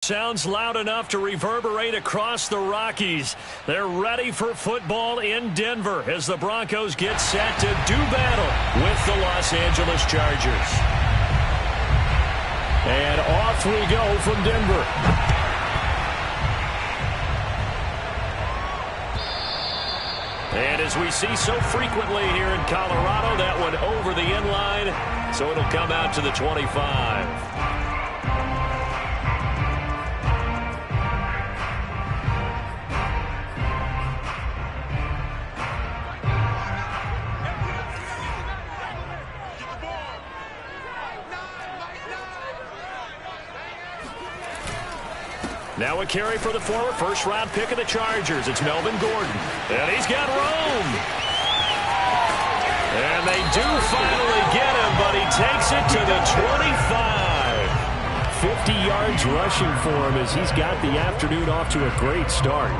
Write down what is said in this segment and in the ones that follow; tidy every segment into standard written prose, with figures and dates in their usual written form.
Sounds loud enough to reverberate across the Rockies. They're ready for football in Denver as the Broncos get set to do battle with the Los Angeles Chargers. And off we go from Denver. And as we see so frequently here in Colorado, that one over the end line, so it'll come out to the 25. Now a carry for the former first-round pick of the Chargers. It's Melvin Gordon. And he's got room. And they do finally get him, but he takes it to the 25. 50 yards rushing for him as he's got the afternoon off to a great start.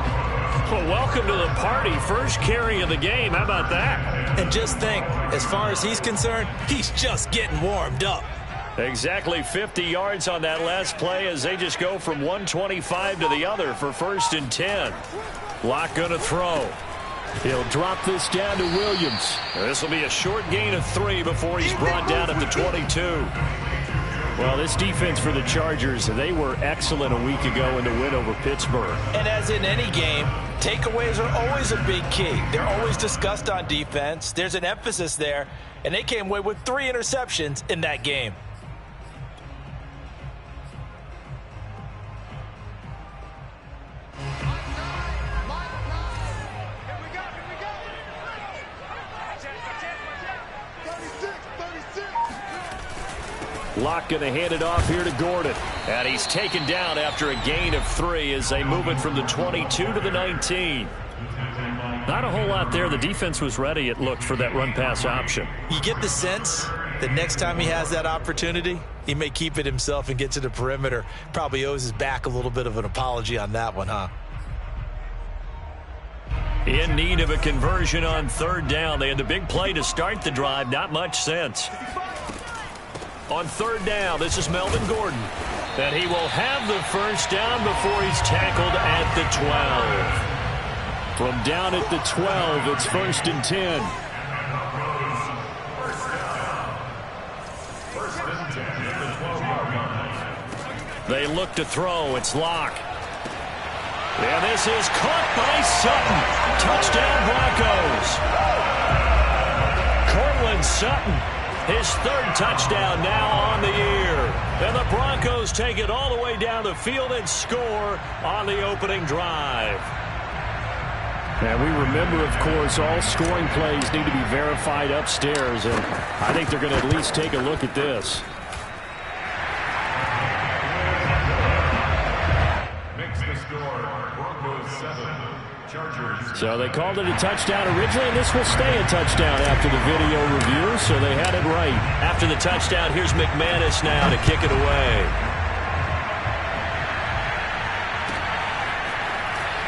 Well, welcome to the party. First carry of the game. How about that? And just think, as far as he's concerned, he's just getting warmed up. Exactly 50 yards on that last play as they just go from 125 to the other for 1st and 10. LAC going to throw. He'll drop this down to Williams. This will be a short gain of 3 before he's brought down at the 22. Well, this defense for the Chargers, they were excellent a week ago in the win over Pittsburgh. And as in any game, takeaways are always a big key. They're always discussed on defense. There's an emphasis there, and they came away with 3 interceptions in that game. LAC going to hand it off here to Gordon. And he's taken down after a gain of 3 as they move it from the 22 to the 19. Not a whole lot there. The defense was ready, it looked, for that run-pass option. You get the sense that next time he has that opportunity, he may keep it himself and get to the perimeter. Probably owes his back a little bit of an apology on that one, huh? In need of a conversion on 3rd down. They had the big play to start the drive. Not much sense. On 3rd down, this is Melvin Gordon. And he will have the first down before he's tackled at the 12. From down at the 12, it's 1st and 10. They look to throw. It's LAC. And this is caught by Sutton. Touchdown, Broncos. Cortland Sutton. His 3rd touchdown now on the year. And the Broncos take it all the way down the field and score on the opening drive. And we remember, of course, all scoring plays need to be verified upstairs. And I think they're going to at least take a look at this. Makes the score, Broncos 7. So they called it a touchdown originally, and this will stay a touchdown after the video review, so they had it right. After the touchdown, here's McManus now to kick it away.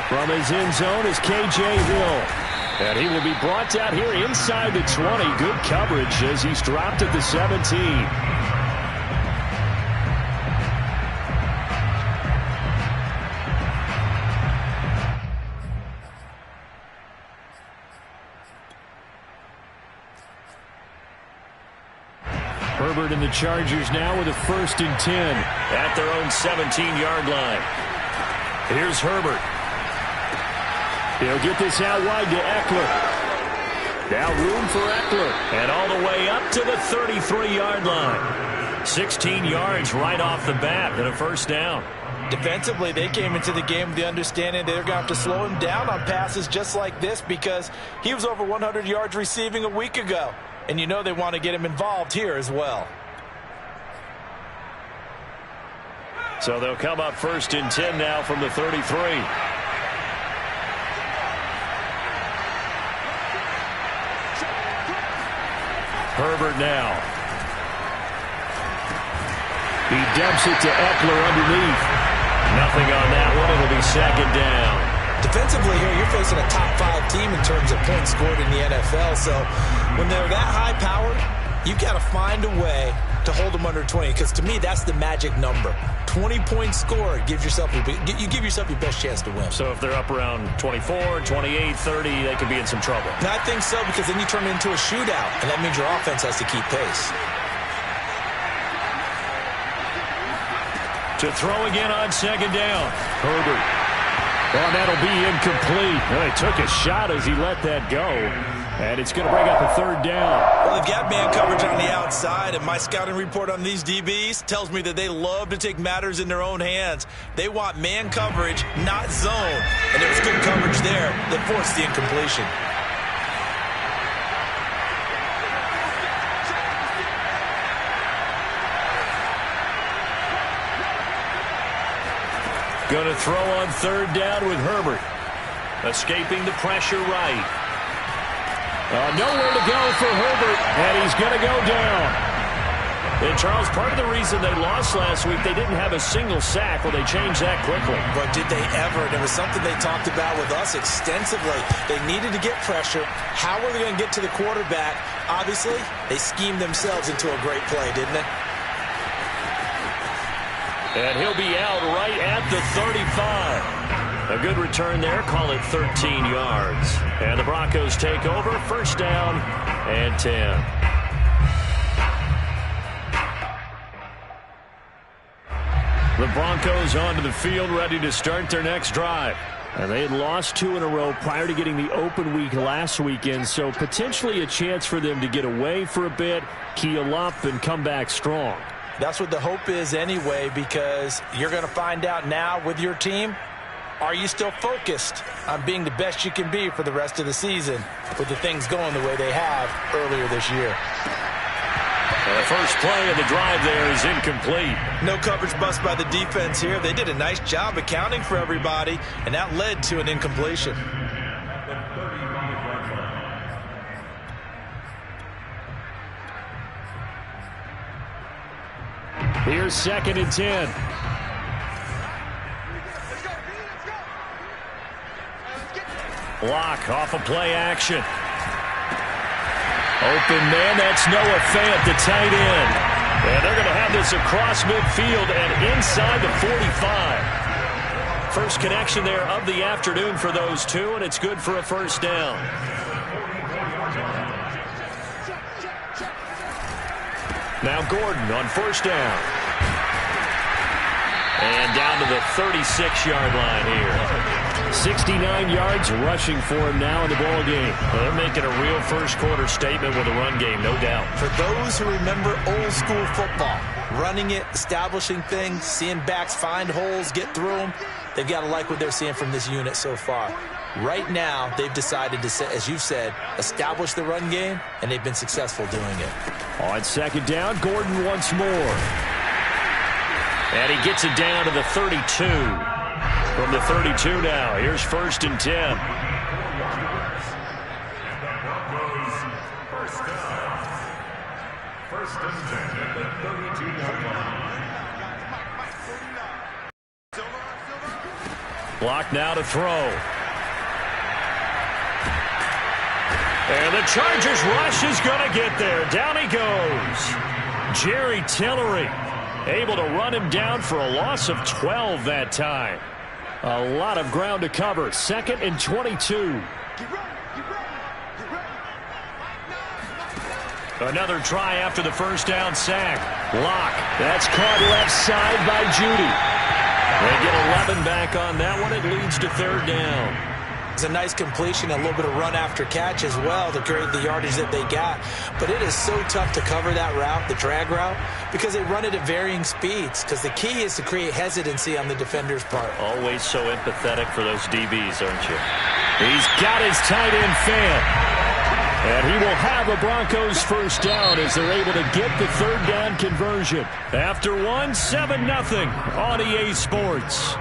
From his end zone is K.J. Hill. And he will be brought down here inside the 20. Good coverage as he's dropped at the 17. Herbert and the Chargers now with a 1st and 10 at their own 17-yard line. Here's Herbert. He'll get this out wide to Eckler. Now room for Eckler. And all the way up to the 33-yard line. 16 yards right off the bat and a 1st down. Defensively, they came into the game with the understanding they're going to have to slow him down on passes just like this because he was over 100 yards receiving a week ago. And you know they want to get him involved here as well. So they'll come up 1st and 10 now from the 33. Herbert now. He dumps it to Eckler underneath. Nothing on that one. It'll be 2nd down. Defensively here, you're facing a top 5 team in terms of points scored in the NFL. So when they're that high-powered, you've got to find a way to hold them under 20, because to me, that's the magic number. 20-point score, you give yourself your best chance to win. So if they're up around 24, 28, 30, they could be in some trouble. And I think so, because then you turn it into a shootout, and that means your offense has to keep pace. To throw again on second down. Herbert. Well, that'll be incomplete. Well, he took a shot as he let that go. And it's going to bring up a third down. Well, they've got man coverage on the outside, and my scouting report on these DBs tells me that they love to take matters in their own hands. They want man coverage, not zone. And there was good coverage there that forced the incompletion. Going to throw on third down with Herbert. Escaping the pressure right. Nowhere to go for Herbert, and he's going to go down. And, Charles, part of the reason they lost last week, they didn't have a single sack. Well, they changed that quickly. But did they ever? And it was something they talked about with us extensively. They needed to get pressure. How were they going to get to the quarterback? Obviously, they schemed themselves into a great play, didn't they? And he'll be out right at the 35. A good return there. Call it 13 yards. And the Broncos take over. First down and 10. The Broncos onto the field, ready to start their next drive. And they had lost 2 in a row prior to getting the open week last weekend, so potentially a chance for them to get away for a bit, keel up, and come back strong. That's what the hope is anyway, because you're going to find out now with your team, are you still focused on being the best you can be for the rest of the season with the things going the way they have earlier this year? The first play of the drive there is incomplete. No coverage bust by the defense here. They did a nice job accounting for everybody, and that led to an incompletion. Here's second and 10. LAC off of play action. Open man, that's Noah Fant, the tight end. And they're going to have this across midfield and inside the 45. First connection there of the afternoon for those two, and it's good for a first down. Now Gordon on first down. And down to the 36-yard line here. 69 yards rushing for him now in the ball game. Well, they're making a real first-quarter statement with a run game, no doubt. For those who remember old-school football, running it, establishing things, seeing backs find holes, get through them, they've got to like what they're seeing from this unit so far. Right now, they've decided to, as you've said, establish the run game, and they've been successful doing it. On second down, Gordon once more. And he gets it down to the 32. From the 32 now, here's first and 10. First and 10 at the 32-yard line. Block now to throw. And the Chargers rush is going to get there. Down he goes. Jerry Tillery able to run him down for a loss of 12 that time. A lot of ground to cover. Second and 22. Another try after the first down sack. LAC. That's caught left side by Judy. They get 11 back on that one. It leads to third down. It's a nice completion, a little bit of run after catch as well to create the yardage that they got. But it is so tough to cover that route, the drag route, because they run it at varying speeds. Because the key is to create hesitancy on the defender's part. Always so empathetic for those DBs, aren't you? He's got his tight end Fant. And he will have a Broncos first down as they're able to get the third down conversion. After one, 7-0 on EA Sports.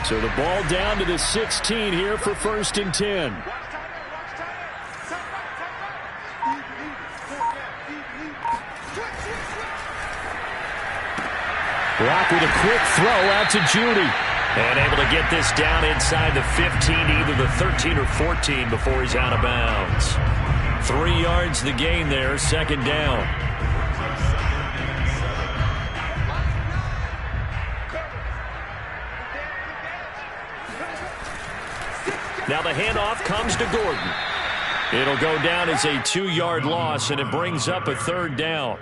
So the ball down to the 16 here for first and 10. Locke with a quick throw out to Judy. And able to get this down inside the 15, either the 13 or 14 before he's out of bounds. 3 yards the gain there, second down. Now the handoff comes to Gordon. It'll go down as a 2-yard loss, and it brings up a third down.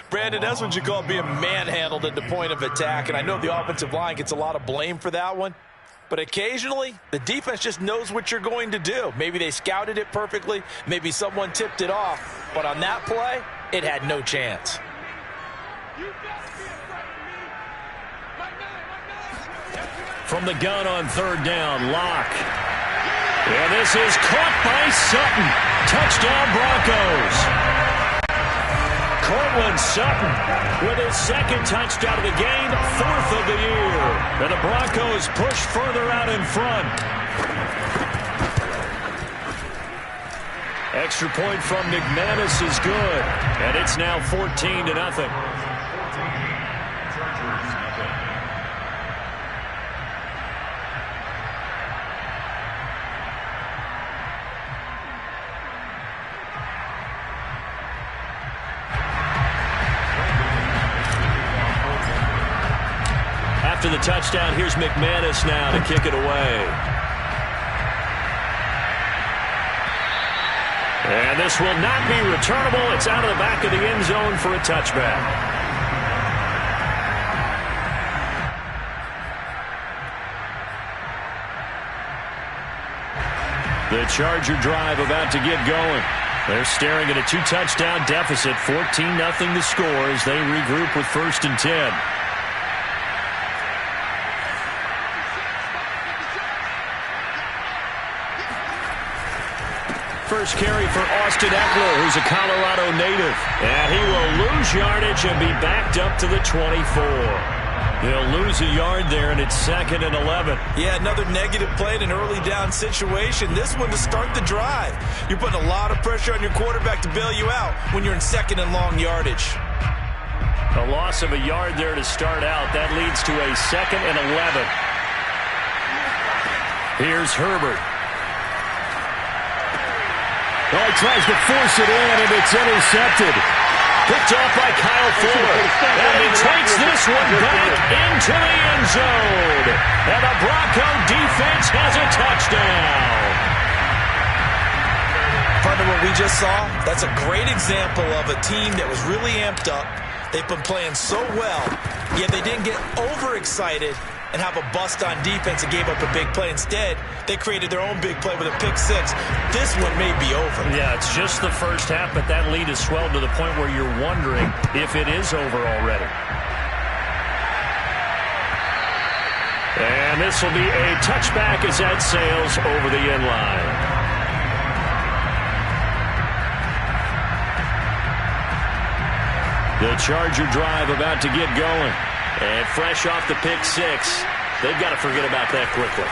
Brandon, that's what you call being manhandled at the point of attack, and I know the offensive line gets a lot of blame for that one, but occasionally the defense just knows what you're going to do. Maybe they scouted it perfectly, maybe someone tipped it off, but on that play, it had no chance. From the gun on third down, Locke. And this is caught by Sutton. Touchdown, Broncos. Cortland Sutton with his second touchdown of the game, 4th of the year. And the Broncos push further out in front. Extra point from McManus is good. And it's now 14-0. After the touchdown, here's McManus now to kick it away. And this will not be returnable. It's out of the back of the end zone for a touchback. The Charger drive about to get going. They're staring at a 2-touchdown deficit, 14-0 the score as they regroup with 1st and 10. First carry for Austin Eckler, who's a Colorado native. And he will lose yardage and be backed up to the 24. They'll lose a yard there, and it's 2nd and 11. Yeah, another negative play in an early down situation. This one to start the drive. You're putting a lot of pressure on your quarterback to bail you out when you're in 2nd and long yardage. A loss of a yard there to start out. That leads to a 2nd and 11. Here's Herbert. Oh, he tries to force it in, and it's intercepted. Picked off by Kyle Fuller. And he takes this one back into the end zone. And the Bronco defense has a touchdown. Partner, what we just saw, that's a great example of a team that was really amped up. They've been playing so well, yet they didn't get overexcited and have a bust on defense and gave up a big play. Instead, they created their own big play with a pick 6. This one may be over. Yeah, it's just the first half, but that lead has swelled to the point where you're wondering if it is over already. And this will be a touchback as that sails over the end line. The Charger drive about to get going. And fresh off the pick 6, they've got to forget about that quickly.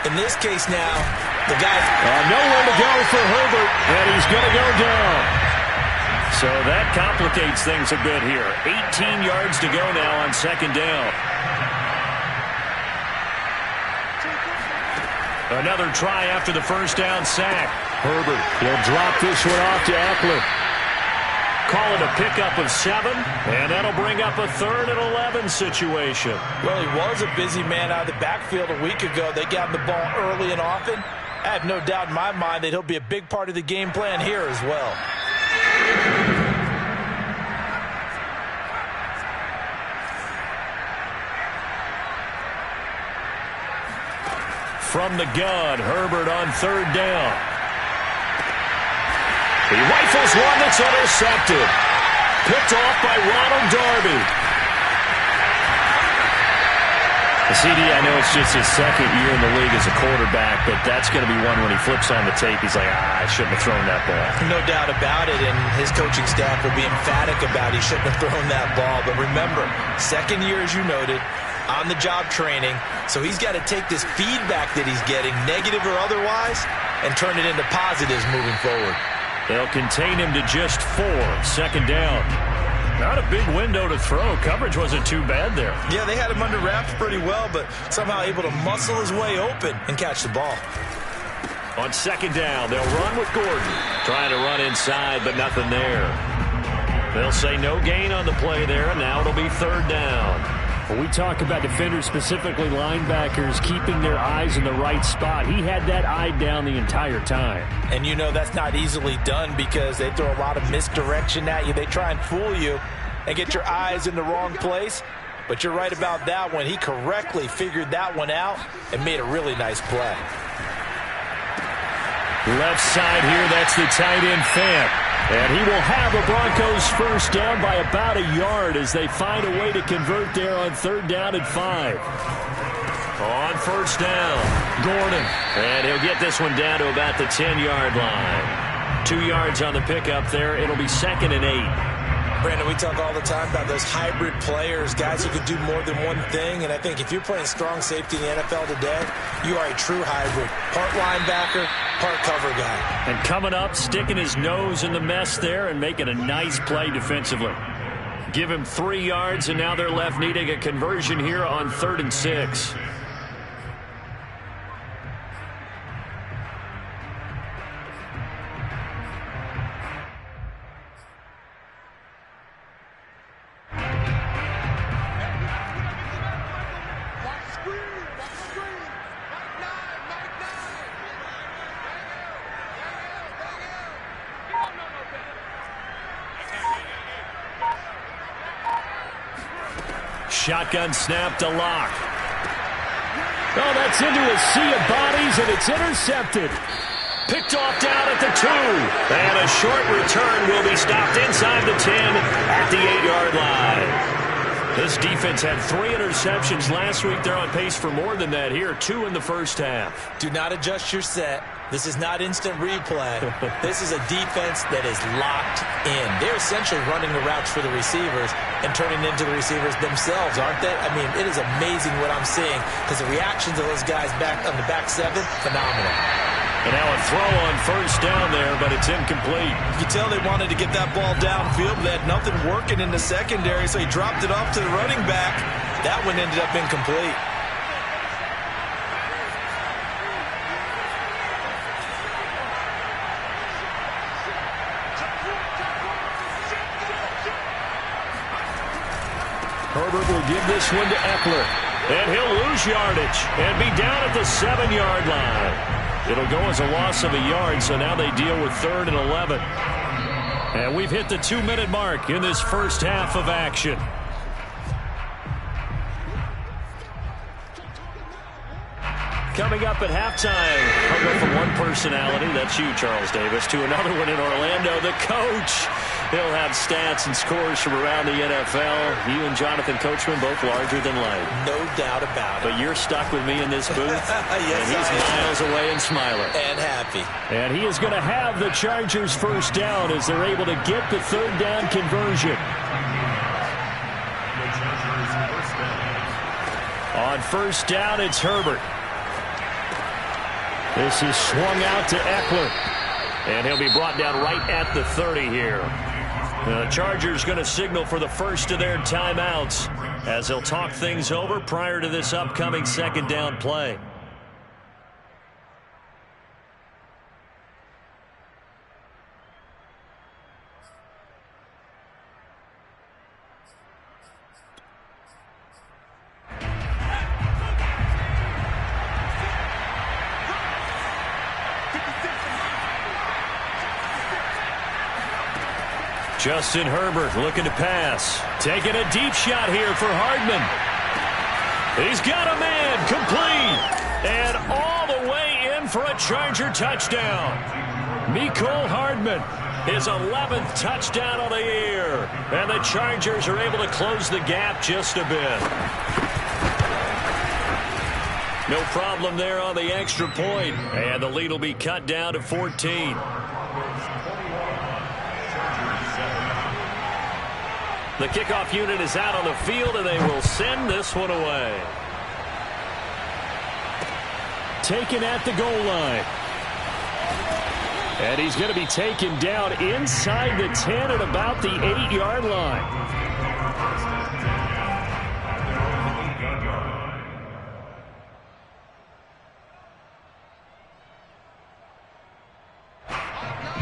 In this case now, the guy... nowhere to go for Herbert, and he's going to go down. So that complicates things a bit here. 18 yards to go now on 2nd down. Another try after the first down sack. Herbert will drop this one off to Eckler. Call it a pickup of 7, and that'll bring up a 3rd and 11 situation. Well, he was a busy man out of the backfield a week ago. They got him the ball early and often. I have no doubt in my mind that he'll be a big part of the game plan here as well. From the gun, Herbert on 3rd down. He rifles one that's intercepted. Picked off by Ronald Darby. CD, I know it's just his 2nd year in the league as a quarterback, but that's going to be one when he flips on the tape. He's like, I shouldn't have thrown that ball. No doubt about it, and his coaching staff will be emphatic about he shouldn't have thrown that ball. But remember, 2nd year, as you noted, on-the-job training, so he's got to take this feedback that he's getting, negative or otherwise, and turn it into positives moving forward. They'll contain him to just 4. 2nd down. Not a big window to throw. Coverage wasn't too bad there. Yeah, they had him under wraps pretty well, but somehow able to muscle his way open and catch the ball. On 2nd down, they'll run with Gordon. Trying to run inside, but nothing there. They'll say no gain on the play there, and now it'll be 3rd down. When we talk about defenders, specifically linebackers, keeping their eyes in the right spot, he had that eye down the entire time. And you know that's not easily done because they throw a lot of misdirection at you. They try and fool you and get your eyes in the wrong place. But you're right about that one. He correctly figured that one out and made a really nice play. Left side here, that's the tight end Fant. And he will have a Broncos 1st down by about a yard as they find a way to convert there on 3rd down and 5. On 1st down, Gordon. And he'll get this one down to about the 10-yard line. 2 yards on the pickup there. It'll be 2nd and 8. Brandon, we talk all the time about those hybrid players, guys who can do more than one thing. And I think if you're playing strong safety in the NFL today, you are a true hybrid. Part linebacker, part cover guy. And coming up, sticking his nose in the mess there and making a nice play defensively. Give him 3 yards, and now they're left needing a conversion here on 3rd and 6. Shotgun snap to LAC. Oh, that's into a sea of bodies, and it's intercepted. Picked off down at the 2. And a short return will be stopped inside the 10 at the 8-yard line. This defense had 3 interceptions last week. They're on pace for more than that here. 2 in the 1st half. Do not adjust your set. This is not instant replay. This is a defense that is locked in. They're essentially running the routes for the receivers and turning into the receivers themselves, aren't they? I mean, it is amazing what I'm seeing because the reactions of those guys back on the back 7, phenomenal. And now a throw on 1st down there, but it's incomplete. You can tell they wanted to get that ball downfield, but they had nothing working in the secondary, so he dropped it off to the running back. That one ended up incomplete. Herbert will give this one to Eckler. And he'll lose yardage and be down at the 7-yard line. It'll go as a loss of a yard, so now they deal with 3rd and 11. And we've hit the 2-minute mark in this 1st half of action. Coming up at halftime, I'll go from one personality, that's you, Charles Davis, to another one in Orlando, the coach. He'll have stats and scores from around the NFL. You and Jonathan Coachman both larger than life. No doubt about it. But you're stuck with me in this booth. Yes, and he's miles away and smiling. And happy. And he is going to have the Chargers 1st down as they're able to get the 3rd down conversion. On 1st down, it's Herbert. This is swung out to Eckler. And he'll be brought down right at the 30 here. The Chargers going to signal for the 1st of their timeouts as they'll talk things over prior to this upcoming 2nd down play. Justin Herbert looking to pass. Taking a deep shot here for Hardman. He's got a man, complete. And all the way in for a Charger touchdown. Mecole Hardman, his 11th touchdown of the year. And the Chargers are able to close the gap just a bit. No problem there on the extra point. And the lead will be cut down to 14. The kickoff unit is out on the field, and they will send this one away. Taken at the goal line. And he's going to be taken down inside the 10 at about the 8-yard line.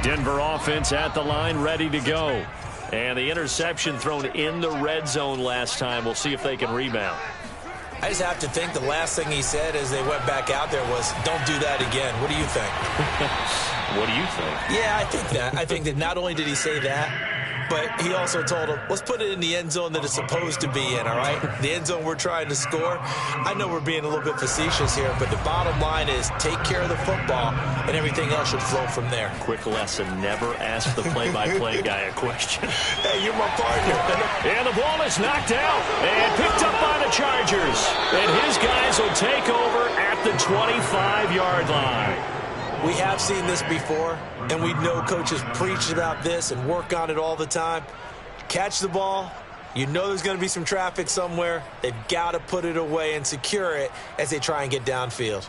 Denver offense at the line, ready to go. And the interception thrown in the red zone last time. We'll see if they can rebound. I just have to think the last thing he said as they went back out there was, don't do that again. What do you think? What do you think? Yeah, I think that not only did he say that, but he also told him, let's put it in the end zone that it's supposed to be in, all right? The end zone we're trying to score. I know we're being a little bit facetious here, but the bottom line is take care of the football, and everything else should flow from there. Quick lesson, never ask the play-by-play guy a question. Hey, you're my partner. And the ball is knocked out and picked up by the Chargers. And his guys will take over at the 25-yard line. We have seen this before, and we know coaches preach about this and work on it all the time. Catch the ball. You know there's going to be some traffic somewhere. They've got to put it away and secure it as they try and get downfield.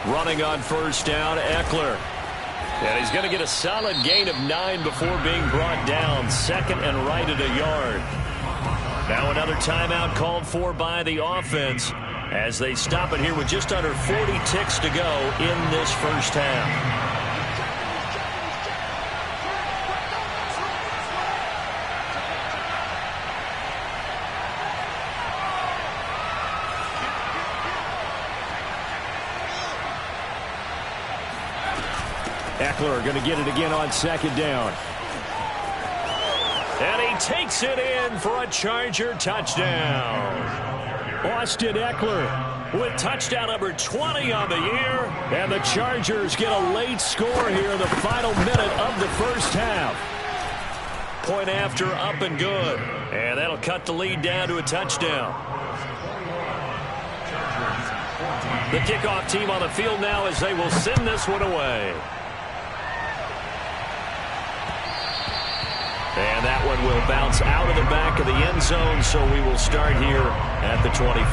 Running on first down, Eckler. And he's going to get a solid gain of 9 before being brought down. Second and right at a yard. Now another timeout called for by the offense as they stop it here with just under 40 ticks to go in this first half. Eckler going to get it again on second down. And he takes it in for a Charger touchdown. Austin Eckler with touchdown number 20 on the year. And the Chargers get a late score here in the final minute of the first half. Point after, up and good. And that'll cut the lead down to a touchdown. The kickoff team on the field now as they will send this one away. And that one will bounce out of the back of the end zone, so we will start here at the 25.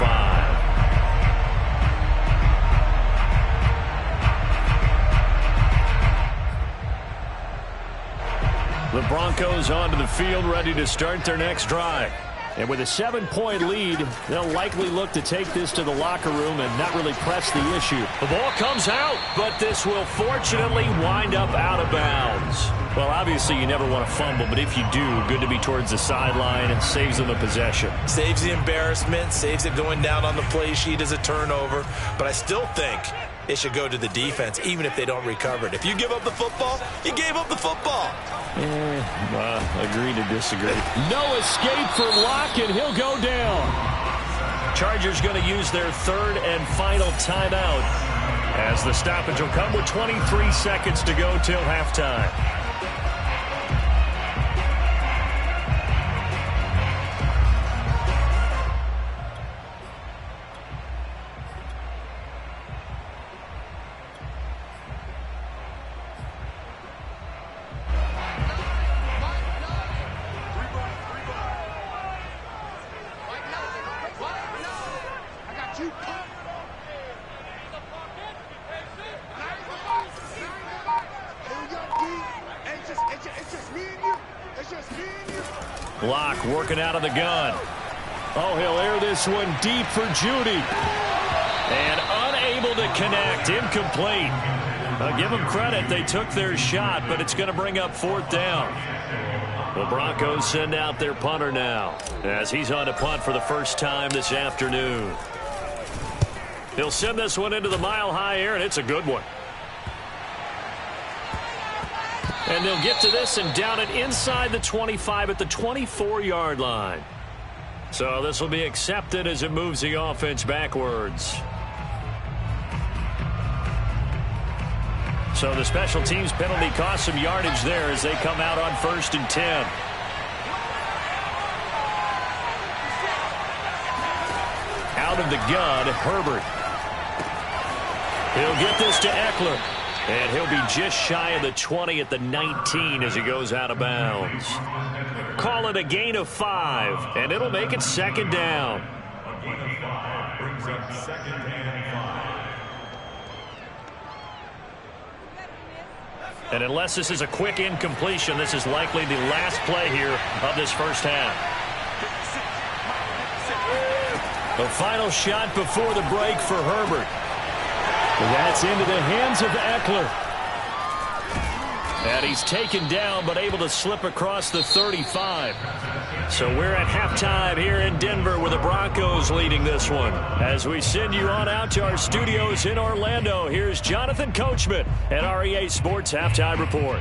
The Broncos onto the field, ready to start their next drive. And with a 7-point lead, they'll likely look to take this to the locker room and not really press the issue. The ball comes out, but this will fortunately wind up out of bounds. Well, obviously you never want to fumble, but if you do, good to be towards the sideline and saves them a possession. Saves the embarrassment, saves it going down on the play sheet as a turnover. But I still think it should go to the defense, even if they don't recover it. If you give up the football, you gave up the football. Agree to disagree. No escape for LAC, and he'll go down. Chargers going to use their third and final timeout as the stoppage will come with 23 seconds to go till halftime. LAC working out of the gun. Oh, he'll air this one deep for Judy. And unable to connect. Incomplete. I'll give them credit. They took their shot, but it's going to bring up fourth down. The Broncos send out their punter now as he's on to punt for the first time this afternoon. He'll send this one into the mile-high air, and it's a good one. And they'll get to this and down it inside the 25 at the 24-yard line. So this will be accepted as it moves the offense backwards. So the special teams penalty cost some yardage there as they come out on 1st and 10. Out of the gun, Herbert. He'll get this to Eckler. And he'll be just shy of the 20 at the 19 as he goes out of bounds. Call it a gain of 5, and it'll make it second down. A gain of 5 brings up second and 5. And unless this is a quick incompletion, this is likely the last play here of this first half. The final shot before the break for Herbert. That's into the hands of Eckler. And he's taken down but able to slip across the 35. So we're at halftime here in Denver with the Broncos leading this one. As we send you on out to our studios in Orlando, here's Jonathan Coachman at REA Sports Halftime Report.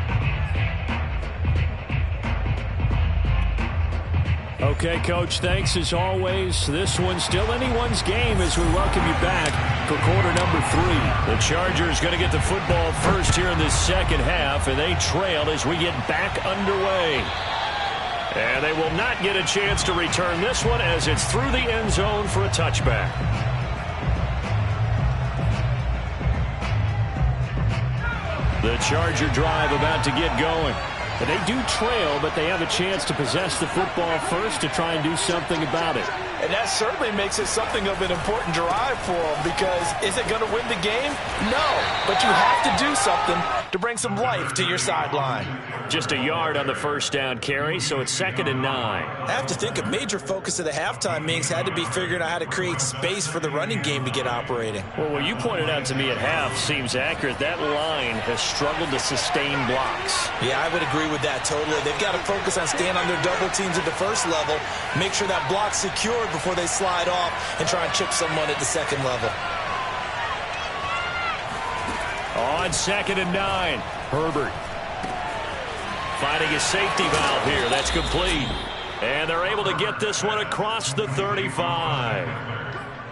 Okay, Coach, thanks as always. This one's still anyone's game as we welcome you back for quarter number 3. The Chargers going to get the football first here in this second half, and they trail as we get back underway. And they will not get a chance to return this one as it's through the end zone for a touchback. The Charger drive about to get going. And they do trail, but they have a chance to possess the football first to try and do something about it. And that certainly makes it something of an important drive for them, because is it going to win the game? No, but you have to do something to bring some life to your sideline. Just a yard on the first down carry, so it's 2nd and 9. I have to think a major focus of the halftime meetings had to be figuring out how to create space for the running game to get operating. Well, what you pointed out to me at half seems accurate. That line has struggled to sustain blocks. Yeah, I would agree with that totally. They've got to focus on staying on their double teams at the first level, make sure that block's secured before they slide off and try and chip someone at the second level. On 2nd and 9, Herbert finding a safety valve here. That's complete. And they're able to get this one across the 35.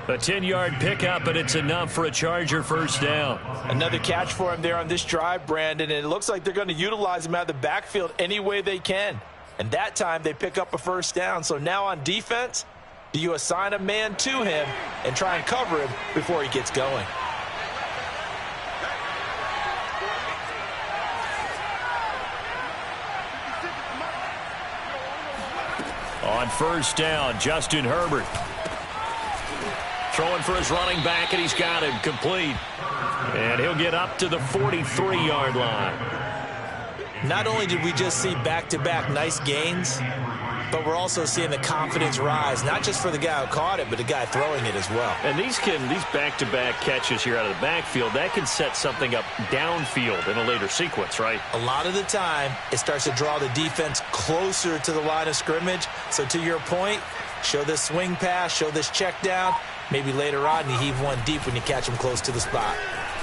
A 10-yard pickup, and it's enough for a Charger first down. Another catch for him there on this drive, Brandon, and it looks like they're going to utilize him out of the backfield any way they can. And that time they pick up a first down. So now on defense, do you assign a man to him and try and cover him before he gets going? On first down, Justin Herbert throwing for his running back, and he's got him complete. And he'll get up to the 43-yard line. Not only did we just see back-to-back nice gains, but we're also seeing the confidence rise, not just for the guy who caught it, but the guy throwing it as well. And these back-to-back catches here out of the backfield, that can set something up downfield in a later sequence, right? A lot of the time, it starts to draw the defense closer to the line of scrimmage. So to your point, show this swing pass, show this check down. Maybe later on you heave one deep when you catch him close to the spot.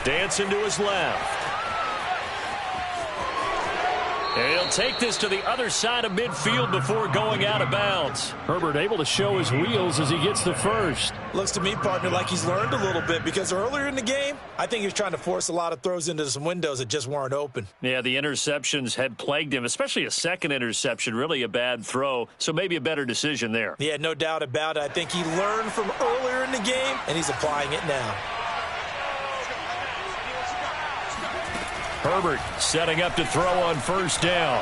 Dancing to his left. And he'll take this to the other side of midfield before going out of bounds. Herbert able to show his wheels as he gets the first. Looks to me, partner, like he's learned a little bit, because earlier in the game, I think he was trying to force a lot of throws into some windows that just weren't open. Yeah, the interceptions had plagued him, especially a second interception, really a bad throw, so maybe a better decision there. Yeah, no doubt about it. I think he learned from earlier in the game, and he's applying it now. Herbert setting up to throw on first down.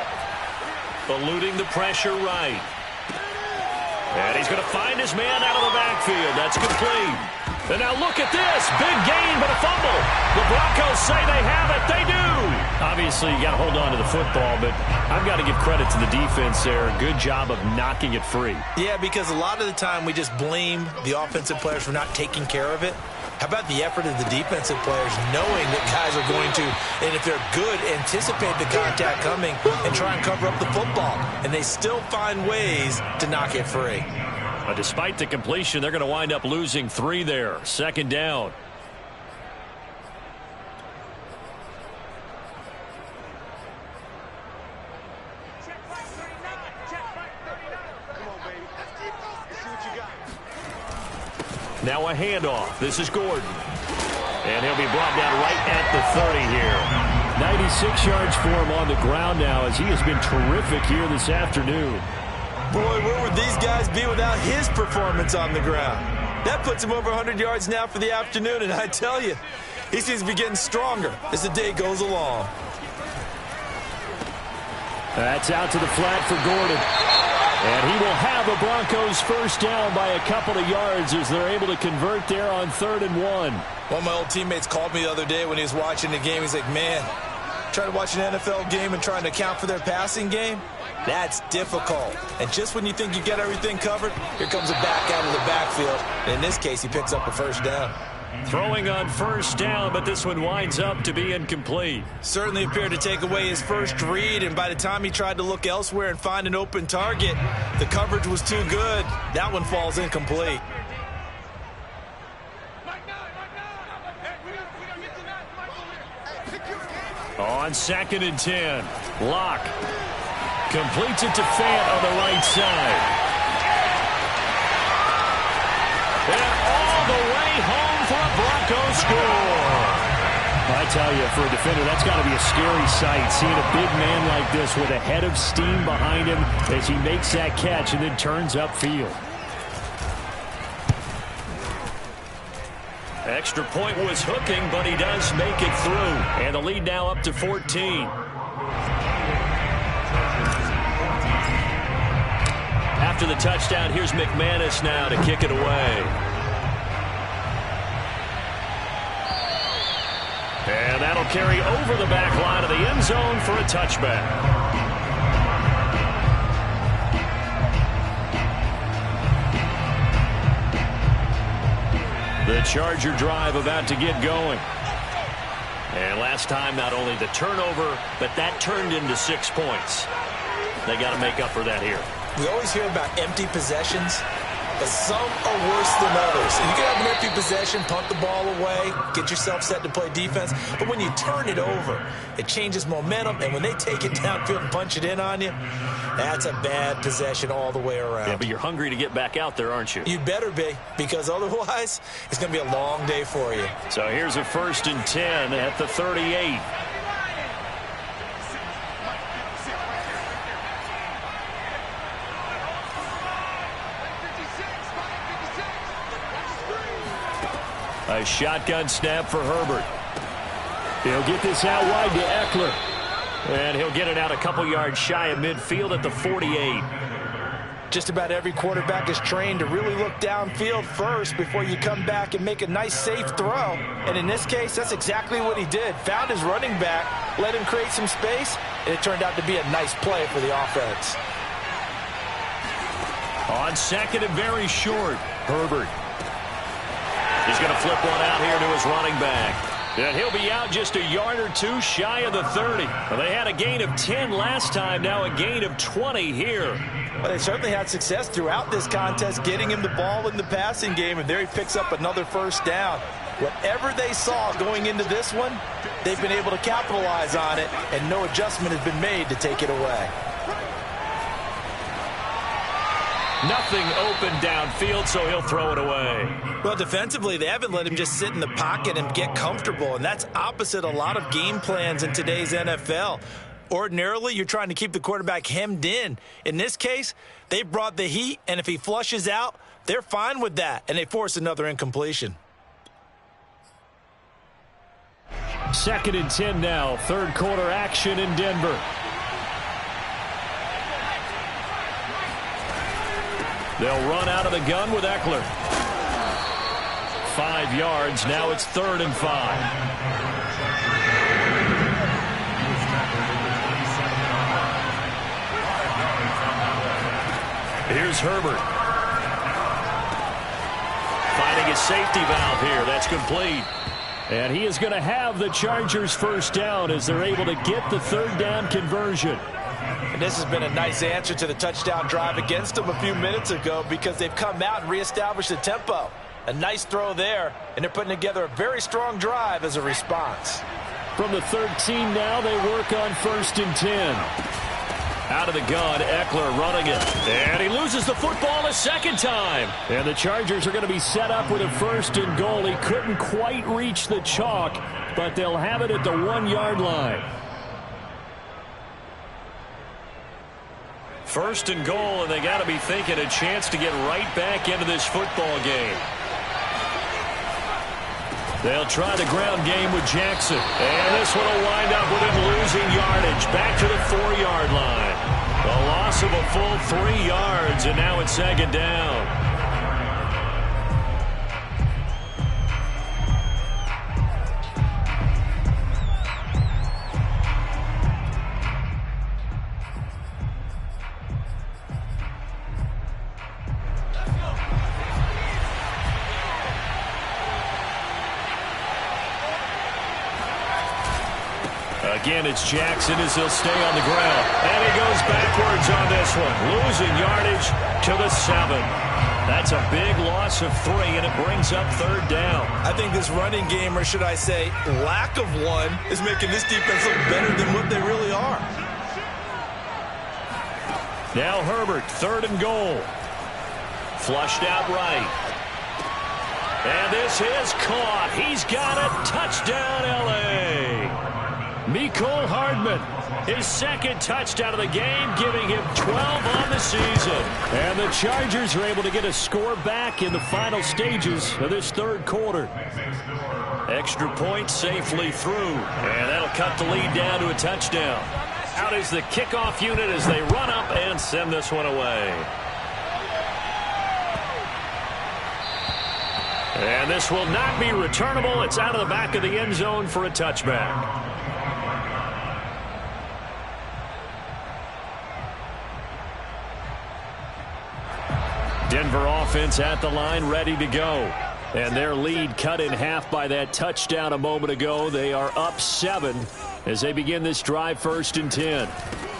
Eluding the pressure right. And he's going to find his man out of the backfield. That's complete. And now look at this. Big gain, but a fumble. The Broncos say they have it. They do. Obviously, you got to hold on to the football, but I've got to give credit to the defense there. Good job of knocking it free. Yeah, because a lot of the time we just blame the offensive players for not taking care of it. How about the effort of the defensive players knowing that guys are going to, and if they're good, anticipate the contact coming and try and cover up the football. And they still find ways to knock it free. Despite the completion, they're going to wind up losing 3 there. Second down. Now a handoff. This is Gordon. And he'll be brought down right at the 30 here. 96 yards for him on the ground now, as he has been terrific here this afternoon. Boy, where would these guys be without his performance on the ground? That puts him over 100 yards now for the afternoon, and I tell you, He seems to be getting stronger as the day goes along. That's out to the flat for Gordon. And he will have the Broncos first down by a couple of yards as they're able to convert there on 3rd and 1. One of my old teammates called me the other day when he was watching the game. He's like, man, trying to watch an NFL game and trying to account for their passing game, that's difficult. And just when you think you get everything covered, here comes a back out of the backfield. And in this case, he picks up a first down. Throwing on first down, but this one winds up to be incomplete. Certainly appeared to take away his first read, and by the time he tried to look elsewhere and find an open target, the coverage was too good. That one falls incomplete. On 2nd and 10, LAC completes it to Fant on the right side. And all the way home for a Broncos score. I tell you, for a defender, that's got to be a scary sight, seeing a big man like this with a head of steam behind him as he makes that catch and then turns upfield. Extra point was hooking, but he does make it through. And the lead now up to 14. After the touchdown, here's McManus now to kick it away. And that'll carry over the back line of the end zone for a touchback. The Charger drive about to get going. And last time, not only the turnover, but that turned into 6 points. They got to make up for that here. We always hear about empty possessions, but some are worse than others. You can have an empty possession, punt the ball away, get yourself set to play defense, but when you turn it over, it changes momentum, and when they take it downfield and punch it in on you, that's a bad possession all the way around. Yeah, but you're hungry to get back out there, aren't you? You better be, because otherwise, it's going to be a long day for you. So here's a 1st and 10 at the 38. A shotgun snap for Herbert. He'll get this out wide to Eckler. And he'll get it out a couple yards shy of midfield at the 48. Just about every quarterback is trained to really look downfield first before you come back and make a nice, safe throw. And in this case, that's exactly what he did. Found his running back, let him create some space, and it turned out to be a nice play for the offense. On 2nd and very short, Herbert. He's going to flip one out here to his running back. And he'll be out just a yard or two shy of the 30. Well, they had a gain of 10 last time, now a gain of 20 here. Well, they certainly had success throughout this contest, getting him the ball in the passing game, and there he picks up another first down. Whatever they saw going into this one, they've been able to capitalize on it, and no adjustment has been made to take it away. Nothing open downfield, so he'll throw it away. Well, defensively, they haven't let him just sit in the pocket and get comfortable, and that's opposite a lot of game plans in today's NFL. Ordinarily, you're trying to keep the quarterback hemmed in. In this case, they brought the heat, and if he flushes out, they're fine with that, and they force another incompletion. 2nd and 10 now, 3rd quarter action in Denver. They'll run out of the gun with Eckler. 5 yards. Now it's 3rd and 5. Here's Herbert. Finding a safety valve here. That's complete. And he is going to have the Chargers first down as they're able to get the 3rd down conversion. And this has been a nice answer to the touchdown drive against them a few minutes ago because they've come out and reestablished the tempo. A nice throw there, and they're putting together a very strong drive as a response. From the 13 now, they work on 1st and 10. Out of the gun, Eckler running it. And he loses the football a second time. And the Chargers are going to be set up with a 1st and goal. He couldn't quite reach the chalk, but they'll have it at the 1-yard line. 1st and goal, and they got to be thinking a chance to get right back into this football game. They'll try the ground game with Jackson. And this one will wind up with him losing yardage back to the 4-yard line. A loss of a full 3 yards, and now it's second down. Again, it's Jackson as he'll stay on the ground. And he goes backwards on this one, losing yardage to the 7. That's a big loss of 3, and it brings up third down. I think this running game, or should I say lack of one, is making this defense look better than what they really are. Now Herbert, 3rd and goal. Flushed out right. And this is caught. He's got it. Touchdown, L.A. Mecole Hardman, his 2nd touchdown of the game, giving him 12 on the season. And the Chargers are able to get a score back in the final stages of this 3rd quarter. Extra point safely through, and that'll cut the lead down to a touchdown. Out is the kickoff unit as they run up and send this one away. And this will not be returnable. It's out of the back of the end zone for a touchback. Denver offense at the line, ready to go. And their lead cut in half by that touchdown a moment ago. They are up 7 as they begin this drive, 1st and 10.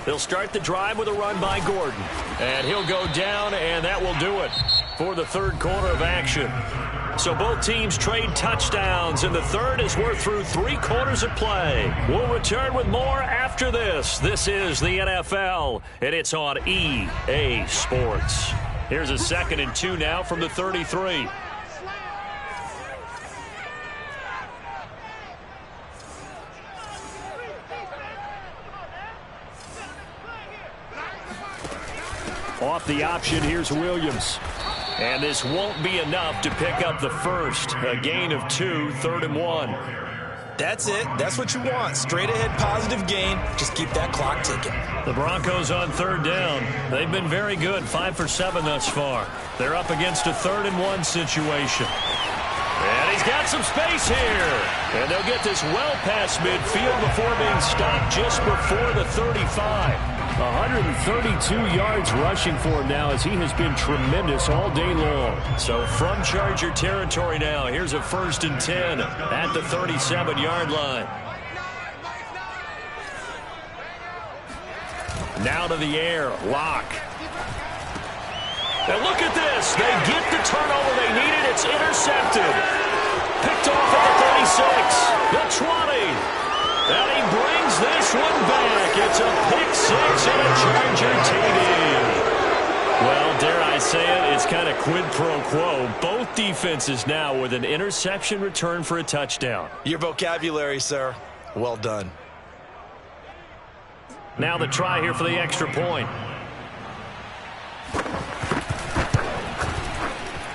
They'll start the drive with a run by Gordon. And he'll go down, and that will do it for the 3rd quarter of action. So both teams trade touchdowns, and the 3rd as we're through 3 quarters of play. We'll return with more after this. This is the NFL, and it's on EA Sports. Here's a 2nd and 2 now from the 33. Off the option, here's Williams. And this won't be enough to pick up the 1st. A gain of 2, 3rd and 1. That's it. That's what you want. Straight ahead positive gain. Just keep that clock ticking. The Broncos on 3rd down. They've been very good, 5 for 7 thus far. They're up against a 3rd and 1 situation. And he's got some space here. And they'll get this well past midfield before being stopped just before the 35. 132 yards rushing for him now as he has been tremendous all day long. So from Charger territory now, here's a 1st and 10 at the 37-yard line. Now to the air, LAC. And look at this. They get the turnover they needed. It's intercepted. Picked off at the 36, the 20. And he brings this one back. It's a pick 6 and a Charger TD. Well, dare I say it, it's kind of quid pro quo. Both defenses now with an interception return for a touchdown. Your vocabulary, sir. Well done. Now the try here for the extra point.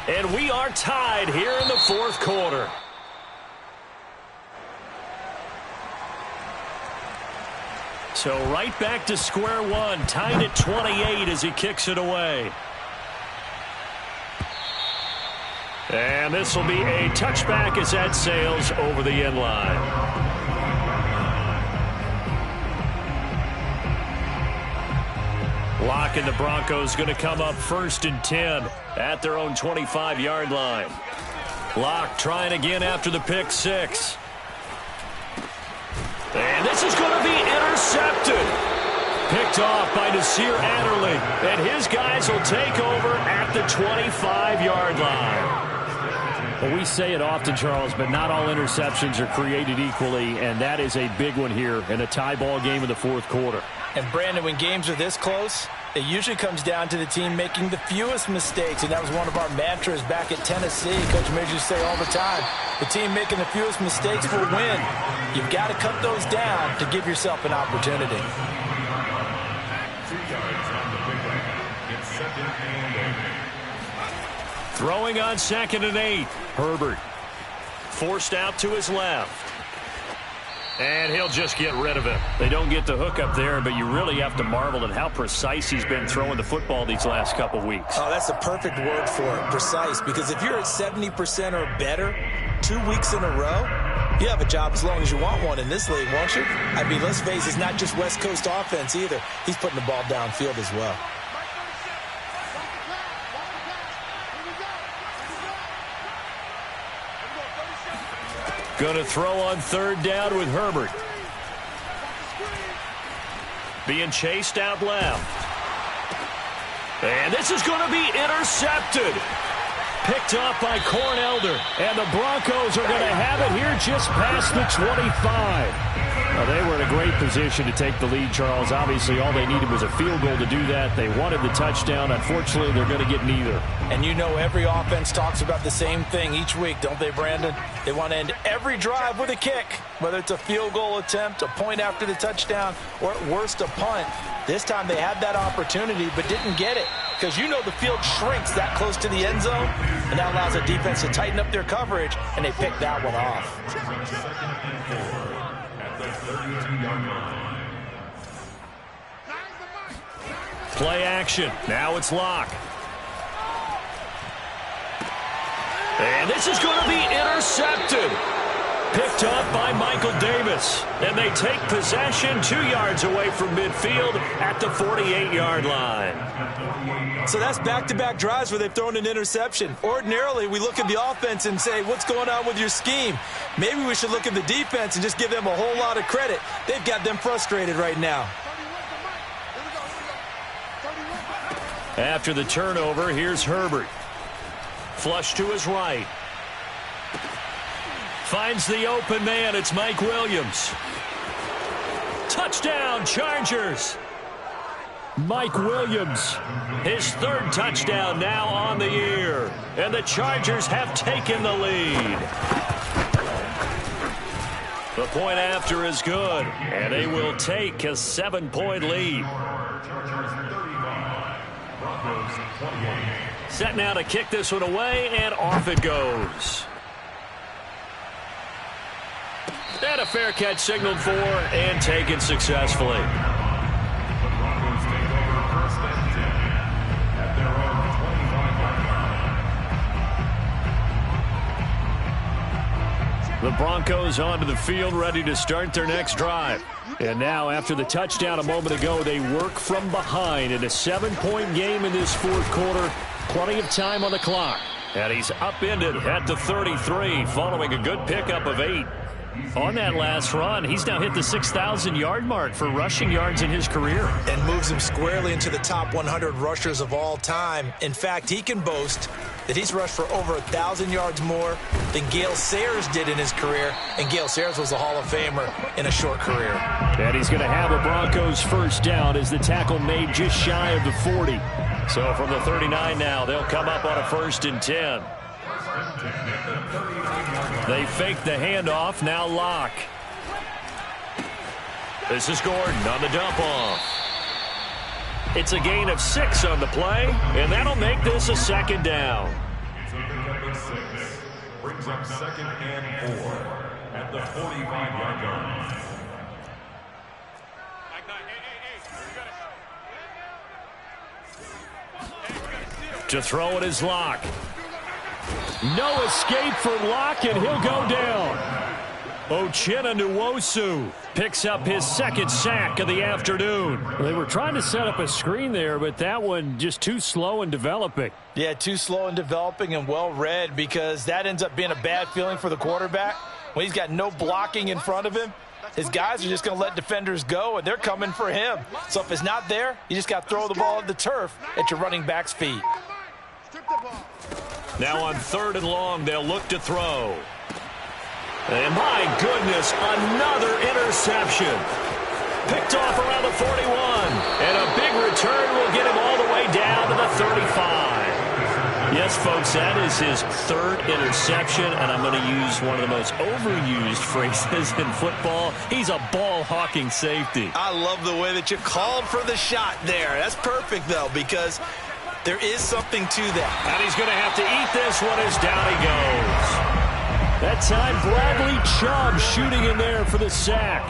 And we are tied here in the 4th quarter. So right back to square one, tied at 28 as he kicks it away. And this will be a touchback as that sails over the end line. LAC and the Broncos going to come up 1st and 10 at their own 25-yard line. LAC trying again after the pick 6. And this is going to be intercepted. Picked off by Nasir Adderley. And his guys will take over at the 25-yard line. Well, we say it often, Charles, but not all interceptions are created equally, and that is a big one here in a tie ball game in the 4th quarter. And, Brandon, when games are this close, it usually comes down to the team making the fewest mistakes, and that was one of our mantras back at Tennessee. Coach Midge used to say all the time, the team making the fewest mistakes will win. You've got to cut those down to give yourself an opportunity. 2 yards on the pickup. It's 2nd and 8. Throwing on 2nd and 8. Herbert forced out to his left. And he'll just get rid of it. They don't get the hook up there, but you really have to marvel at how precise he's been throwing the football these last couple weeks. Oh, that's the perfect word for it, precise. Because if you're at 70% or better 2 weeks in a row, you have a job as long as you want one in this league, won't you? I mean, let's face it, it's not just West Coast offense either. He's putting the ball downfield as well. Going to throw on third down with Herbert. Being chased out left. And this is going to be intercepted. Picked off by Cornelder. And the Broncos are going to have it here just past the 25. Well, they were in a great position to take the lead, Charles. Obviously, all they needed was a field goal to do that. They wanted the touchdown. Unfortunately, they're going to get neither. And you know every offense talks about the same thing each week, don't they, Brandon? They want to end every drive with a kick, whether it's a field goal attempt, a point after the touchdown, or at worst a punt. This time they had that opportunity but didn't get it because you know the field shrinks that close to the end zone, and that allows the defense to tighten up their coverage, and they picked that one off. Play action. Now it's LAC. And this is going to be intercepted. Picked up by Michael Davis. And they take possession 2 yards away from midfield at the 48-yard line. So that's back-to-back drives where they've thrown an interception. Ordinarily, we look at the offense and say, what's going on with your scheme? Maybe we should look at the defense and just give them a whole lot of credit. They've got them frustrated right now. After the turnover, here's Herbert. Flush to his right. Finds the open man. It's Mike Williams. Touchdown, Chargers. Mike Williams, his third touchdown now on the year. And the Chargers have taken the lead. The point after is good. And they will take a 7-point lead. Set now to kick this one away, and off it goes. And a fair catch signaled for and taken successfully. The Broncos onto the field, ready to start their next drive. And now, after the touchdown a moment ago, they work from behind in a 7-point game in this fourth quarter. Plenty of time on the clock. And he's upended at the 33 following a good pickup of 8. On that last run, he's now hit the 6,000-yard mark for rushing yards in his career. And moves him squarely into the top 100 rushers of all time. In fact, he can boast that he's rushed for over 1,000 yards more than Gale Sayers did in his career. And Gale Sayers was a Hall of Famer in a short career. And he's going to have a Broncos first down as the tackle made just shy of the 40. So from the 39 now, they'll come up on a 1st and 10. They fake the handoff, now LAC. This is Gordon on the dump off. It's a gain of 6 on the play, and that'll make this a 2nd down. Brings up 2nd and 4 at the 45-yard line. To throw it is LAC. No escape for LAC, and he'll go down. Uchenna Nwosu picks up his 2nd sack of the afternoon. They were trying to set up a screen there, but that one just too slow in developing. Yeah, too slow in developing and well read, because that ends up being a bad feeling for the quarterback. When he's got no blocking in front of him, his guys are just going to let defenders go, and they're coming for him. So if it's not there, you just got to throw the ball at the turf at your running back's feet. Now on 3rd and long, they'll look to throw. And my goodness, another interception. Picked off around the 41. And a big return will get him all the way down to the 35. Yes, folks, that is his 3rd interception, and I'm going to use one of the most overused phrases in football. He's a ball-hawking safety. I love the way that you called for the shot there. That's perfect, though, because there is something to that. And he's going to have to eat this one as down he goes. That time, Bradley Chubb shooting in there for the sack.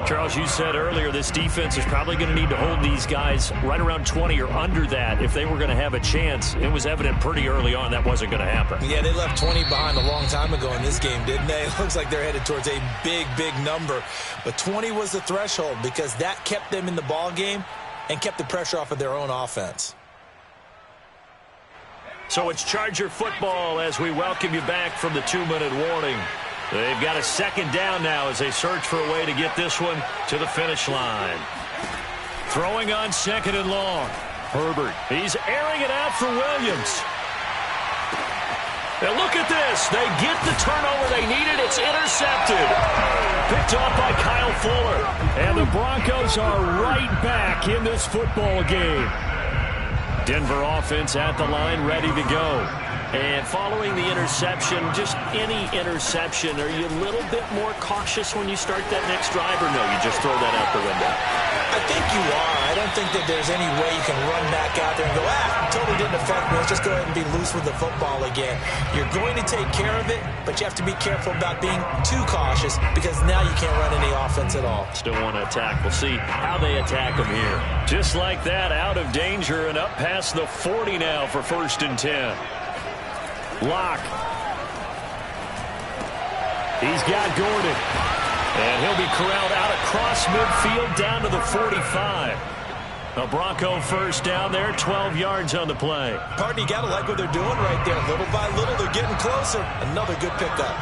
Charles, you said earlier this defense is probably going to need to hold these guys right around 20 or under that if they were going to have a chance. It was evident pretty early on that wasn't going to happen. Yeah, they left 20 behind a long time ago in this game, didn't they? It looks like they're headed towards a big, big number. But 20 was the threshold because that kept them in the ball game and kept the pressure off of their own offense. So it's Charger football as we welcome you back from the 2-minute warning. They've got a second down now as they search for a way to get this one to the finish line. Throwing on second and long. Herbert. He's airing it out for Williams. And look at this. They get the turnover they needed. It's intercepted. Picked off by Kyle Fuller. And the Broncos are right back in this football game. Denver offense at the line, ready to go. And following the interception, just any interception, are you a little bit more cautious when you start that next drive, or no, you just throw that out the window? I think you are. I don't think that there's any way you can run back out there and go, it totally didn't affect me. Let's just go ahead and be loose with the football again. You're going to take care of it, but you have to be careful about being too cautious because now you can't run any offense at all. Still want to attack. We'll see how they attack them here. Just like that, out of danger and up past the 40 now for 1st and 10. LAC. He's got Gordon. And he'll be corralled out across midfield down to the 45. A Bronco first down there, 12 yards on the play. Pardon, you got to like what they're doing right there. Little by little, they're getting closer. Another good pickup.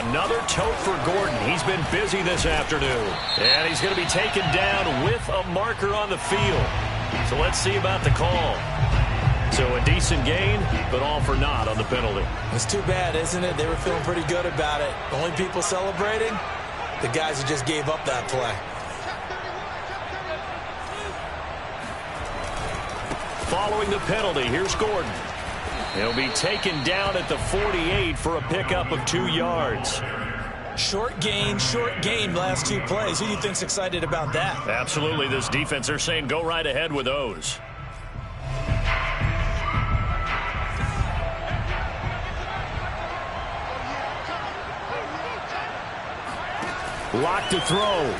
Another tote for Gordon. He's been busy this afternoon. And he's going to be taken down with a marker on the field. So let's see about the call. So a decent gain, but all for naught on the penalty. It's too bad, isn't it? They were feeling pretty good about it. The only people celebrating, the guys who just gave up that play. Following the penalty, here's Gordon. He'll be taken down at the 48 for a pickup of 2 yards. Short gain, last 2 plays. Who do you think's excited about that? Absolutely, this defense, they're saying go right ahead with those. LAC to throw.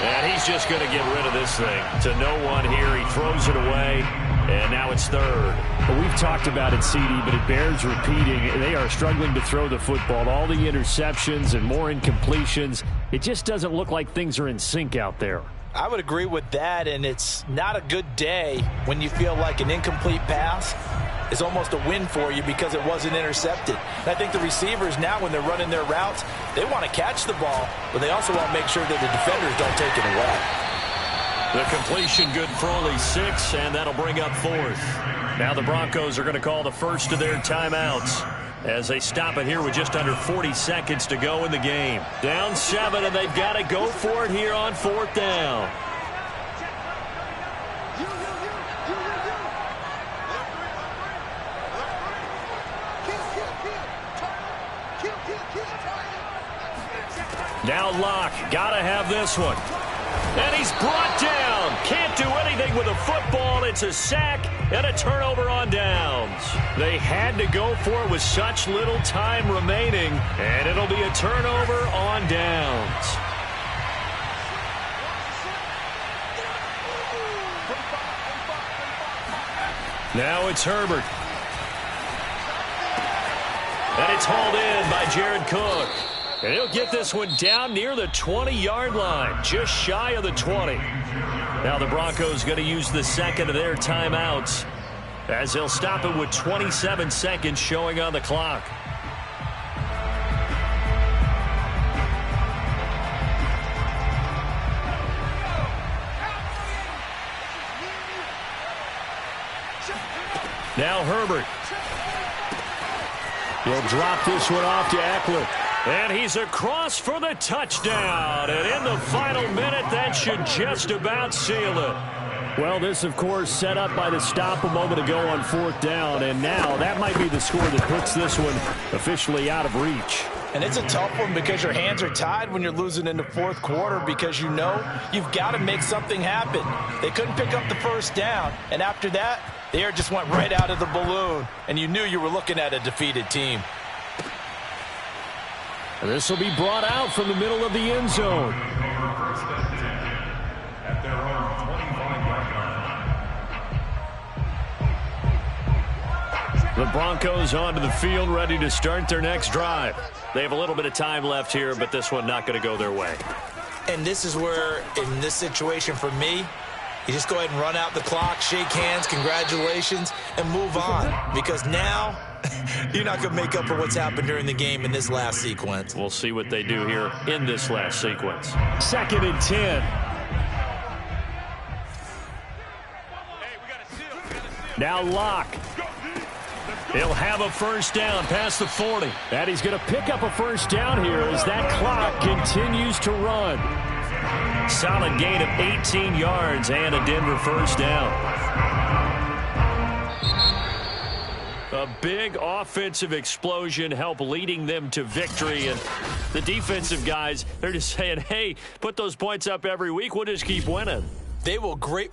And he's just going to get rid of this thing. To no one here. He throws it away. And now it's 3rd. Well, we've talked about it, CD, but it bears repeating. They are struggling to throw the football. All the interceptions and more incompletions. It just doesn't look like things are in sync out there. I would agree with that, and it's not a good day when you feel like an incomplete pass is almost a win for you because it wasn't intercepted. And I think the receivers now, when they're running their routes, they want to catch the ball, but they also want to make sure that the defenders don't take it away. The completion good for only 6, and that'll bring up 4th. Now the Broncos are going to call the first of their timeouts as they stop it here with just under 40 seconds to go in the game. Down 7, and they've got to go for it here on 4th down. Now LAC, got to have this one. And he's brought down. Can't do anything with a football. It's a sack and a turnover on downs. They had to go for it with such little time remaining. And it'll be a turnover on downs. Now it's Herbert. And it's hauled in by Jared Cook. And he'll get this one down near the 20-yard line, just shy of the 20. Now the Broncos going to use the second of their timeouts as they'll stop it with 27 seconds showing on the clock. Now Herbert. He'll drop this one off to Eckler. And he's across for the touchdown. And in the final minute, that should just about seal it. Well, this, of course, set up by the stop a moment ago on 4th down. And now that might be the score that puts this one officially out of reach. And it's a tough one because your hands are tied when you're losing in the fourth quarter because you know you've got to make something happen. They couldn't pick up the first down, and after that, the air just went right out of the balloon, and you knew you were looking at a defeated team. This will be brought out from the middle of the end zone. At their own 25-yard line. The Broncos onto the field, ready to start their next drive. They have a little bit of time left here, but this one not going to go their way. And this is where, in this situation for me, you just go ahead and run out the clock, shake hands, congratulations, and move on. Because now, you're not going to make up for what's happened during the game in this last sequence. We'll see what they do here in this last sequence. 2nd and 10. Now LAC. He'll have a first down past the 40. And he's going to pick up a first down here as that clock continues to run. Solid gain of 18 yards and a Denver first down. A big offensive explosion helped leading them to victory. And the defensive guys, they're just saying, hey, put those points up every week. We'll just keep winning. They will gratefully